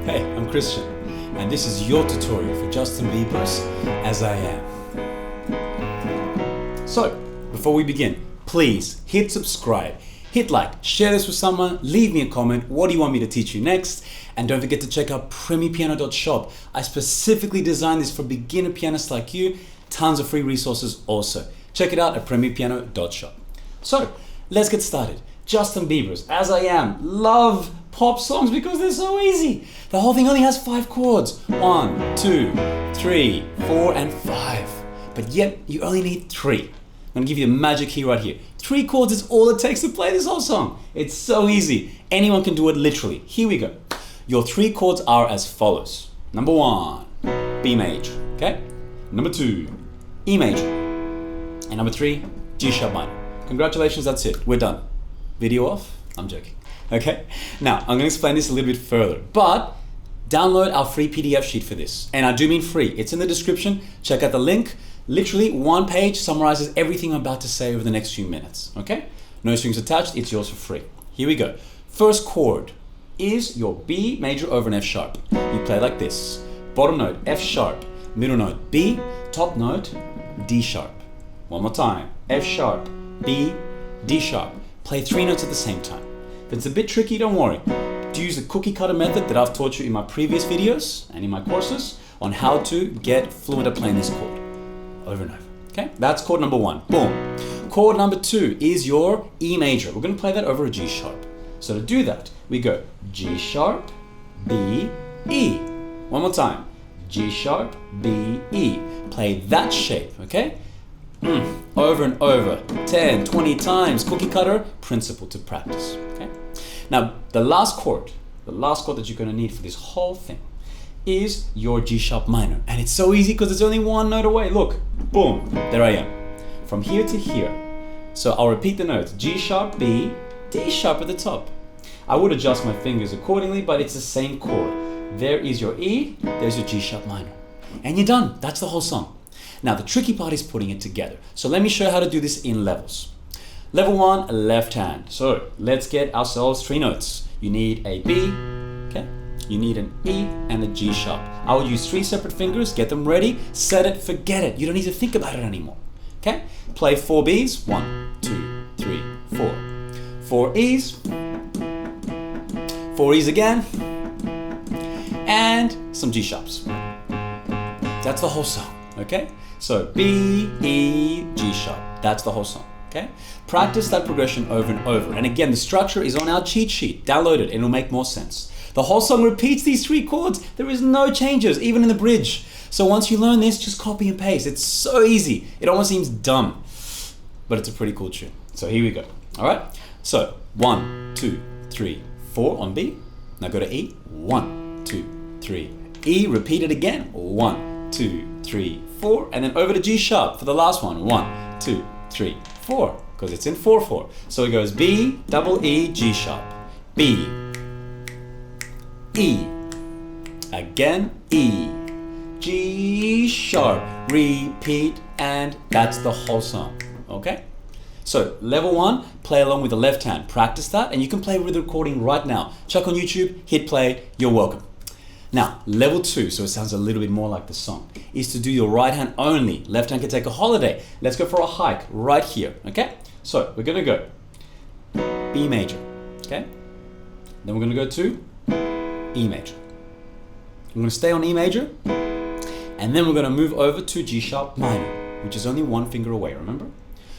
Hey, I'm Christian, and this is your tutorial for Justin Bieber's As I Am. So, before we begin, please hit subscribe, hit like, share this with someone, leave me a comment, what do you want me to teach you next? And don't forget to check out Premierepiano.shop. I specifically designed this for beginner pianists like you. Tons of free resources also. Check it out at Premierepiano.shop. So, let's get started. Justin Bieber's As I Am. Love pop songs because they're so easy. The whole thing only has 5 chords. 1, 2, 3, 4, and 5. But yet, you only need 3. I'm gonna give you a magic key right here. 3 chords is all it takes to play this whole song. It's so easy. Anyone can do it literally. Here we go. Your 3 chords are as follows. Number 1, B major, okay? Number 2, E major. And number 3, G sharp minor. Congratulations, that's it. We're done. Video off? I'm joking. Okay? Now, I'm going to explain this a little bit further, but download our free PDF sheet for this. And I do mean free. It's in the description. Check out the link. Literally, 1 page summarizes everything I'm about to say over the next few minutes. Okay? No strings attached. It's yours for free. Here we go. First chord is your B major over an F sharp. You play like this. Bottom note, F sharp. Middle note, B. Top note, D sharp. One more time. F sharp, B, D sharp. Play 3 notes at the same time. If it's a bit tricky, don't worry. Do use the cookie cutter method that I've taught you in my previous videos and in my courses on how to get fluent at playing this chord over and over. Okay, that's chord number 1. Boom. Chord number 2 is your E major. We're going to play that over a G sharp. So to do that, we go G sharp, B, E. One more time. G sharp, B, E. Play that shape, okay? Over and over, 10, 20 times, cookie cutter, principle to practice, okay? Now, the last chord that you're gonna need for this whole thing is your G sharp minor. And it's so easy because it's only 1 note away. Look, boom, there I am. From here to here. So I'll repeat the notes, G sharp, B, D sharp at the top. I would adjust my fingers accordingly, but it's the same chord. There is your E, there's your G sharp minor. And you're done, that's the whole song. Now the tricky part is putting it together. So let me show you how to do this in levels. Level 1, left hand. So let's get ourselves 3 notes. You need a B, okay? You need an E and a G sharp. I will use 3 separate fingers, get them ready, set it, forget it. You don't need to think about it anymore, okay? Play 4 Bs, 1, 2, 3, 4. 4 Es, 4 Es again, and some G sharps. That's the whole song, okay? So B, E, G sharp. That's the whole song, okay? Practice that progression over and over. And again, the structure is on our cheat sheet. Download it, it'll make more sense. The whole song repeats these 3 chords. There is no changes, even in the bridge. So once you learn this, just copy and paste. It's so easy. It almost seems dumb, but it's a pretty cool tune. So here we go, all right? So 1, 2, 3, 4 on B. Now go to E, 1, 2, 3. E, repeat it again, 1, 2, 3, 4, and then over to G sharp for the last one. 1, 2, 3, 4, because it's in 4/4. So it goes B, double E, G sharp, B, E, again E, G sharp, repeat, and that's the whole song. Okay? So level 1, play along with the left hand. Practice that, and you can play with the recording right now. Check on YouTube, hit play, you're welcome. Now, level 2, so it sounds a little bit more like the song, is to do your right hand only. Left hand can take a holiday. Let's go for a hike right here, okay? So we're gonna go B major, okay? Then we're gonna go to E major. I'm gonna stay on E major, and then we're gonna move over to G sharp minor, which is only 1 finger away, remember?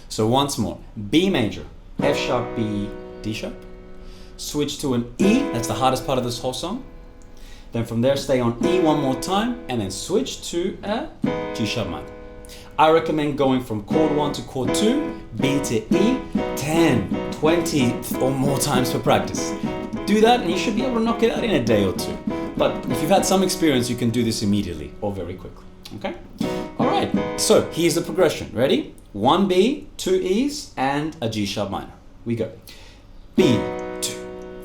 So once more, B major, F sharp, B, D sharp. Switch to an E, that's the hardest part of this whole song. Then from there, stay on E 1 more time, and then switch to a G sharp minor. I recommend going from chord 1 to chord 2, B to E, 10, 20 or more times for practice. Do that and you should be able to knock it out in a day or 2. But if you've had some experience, you can do this immediately or very quickly, okay? All right, so here's the progression. Ready? 1 B, 2 Es, and a G sharp minor. We go. B, 2,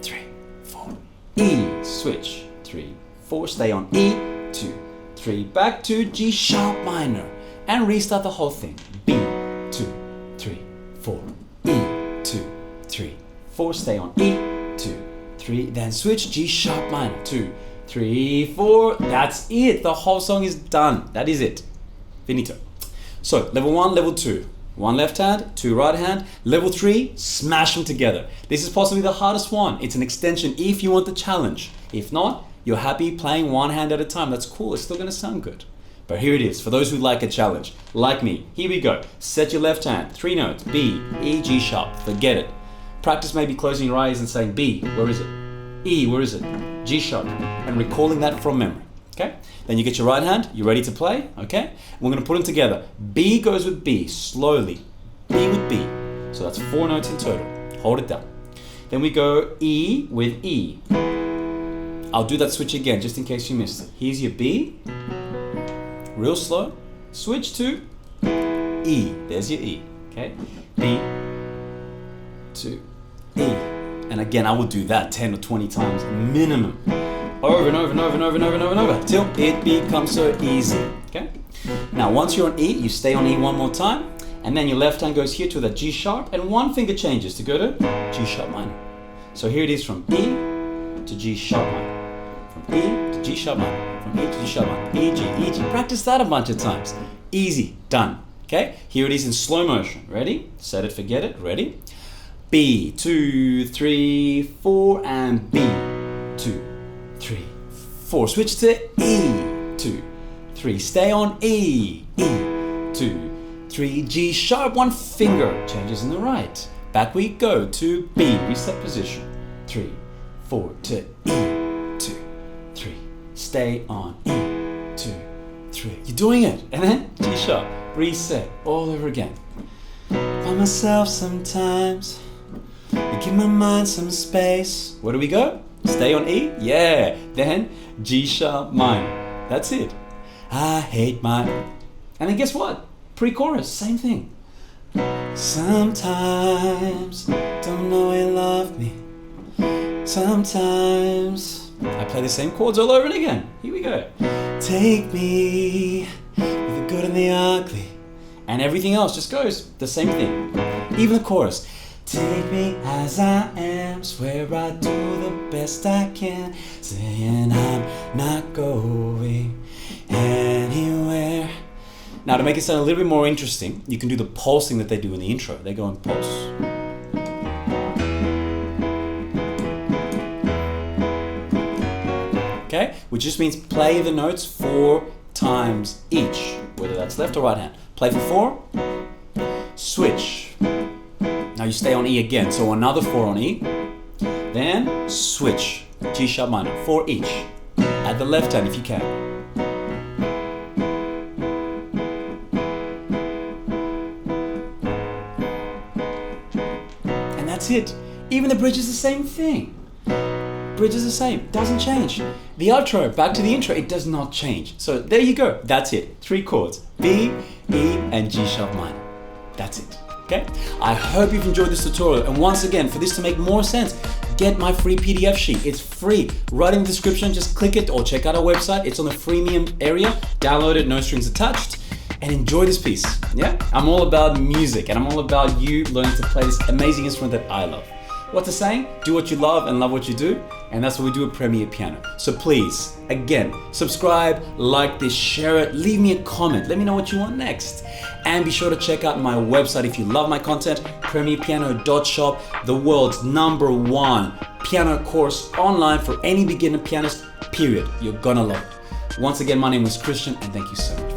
3, 4. E, switch. 3, 4, stay on E, 2, 3, back to G sharp minor, and restart the whole thing. B, 2, 3, 4, E, 2, 3, 4, stay on E, 2, 3, then switch G sharp minor, 2, 3, 4. That's it. The whole song is done. That is it. Finito. So, level 1, level 2. 1 left hand, 2 right hand. Level 3, smash them together. This is possibly the hardest one. It's an extension if you want the challenge. If not, you're happy playing one hand at a time. That's cool. It's still going to sound good. But here it is, for those who like a challenge, like me. Here we go. Set your left hand, 3 notes, B, E, G sharp. Forget it. Practice maybe closing your eyes and saying B, where is it? E, where is it? G sharp. And recalling that from memory, okay? Then you get your right hand, you're ready to play, okay? We're gonna put them together. B goes with B, slowly. B with B. So that's 4 notes in total. Hold it down. Then we go E with E. I'll do that switch again, just in case you missed it. Here's your B. Real slow. Switch to E. There's your E. Okay? B to E. And again, I will do that 10 or 20 times minimum. Over and over and over and over and over and over and over till it becomes so easy. Okay? Now, once you're on E, you stay on E one more time. And then your left hand goes here to the G sharp. And one finger changes to go to G sharp minor. So here it is from E to G sharp minor. From E to G sharp minor. From E to G sharp minor. E, G, E, G. Practice that a bunch of times. Easy. Done. Okay? Here it is in slow motion. Ready? Set it, forget it. Ready? B, 2, 3, 4, and B, 2, 3, 4. Switch to E, 2, 3. Stay on E, E, 2, 3. G sharp, one finger. Changes in the right. Back we go to B, reset position. 3, 4 to E, 2, 3. Stay on E, 2, 3. You're doing it. And then G sharp, reset all over again. By myself sometimes. I give my mind some space. Where do we go? Stay on E? Yeah. Then G sharp minor. That's it. I hate my... And then guess what? Pre-chorus, same thing. Sometimes don't know you love me. Sometimes I play the same chords all over again. Here we go. Take me with the good and the ugly. And everything else just goes the same thing. Even the chorus. Take me as I am, swear I do the best I can, saying I'm not going anywhere. Now to make it sound a little bit more interesting, you can do the pulsing that they do in the intro. They go in pulse. Okay, which just means play the notes 4 times each, whether that's left or right hand. Play for 4, switch. Now you stay on E again, so another 4 on E. Then switch, G sharp minor, 4 each. At the left hand if you can. And that's it. Even the bridge is the same thing. Bridge is the same, doesn't change. The outro, back to the intro, it does not change. So there you go, that's it. 3 chords, B, E, and G sharp minor. That's it. Okay? I hope you've enjoyed this tutorial, and once again, for this to make more sense, get my free PDF sheet. It's free. Right in the description, just click it or check out our website. It's on the freemium area. Download it, no strings attached, and enjoy this piece. Yeah? I'm all about music, and I'm all about you learning to play this amazing instrument that I love. What's the saying? Do what you love and love what you do, and that's what we do at Premierepiano. So please, again, subscribe, like this, share it, leave me a comment, let me know what you want next. And be sure to check out my website if you love my content, Premierepiano.shop, the world's #1 piano course online for any beginner pianist, period. You're gonna love it. Once again, my name was Christian, and thank you so much.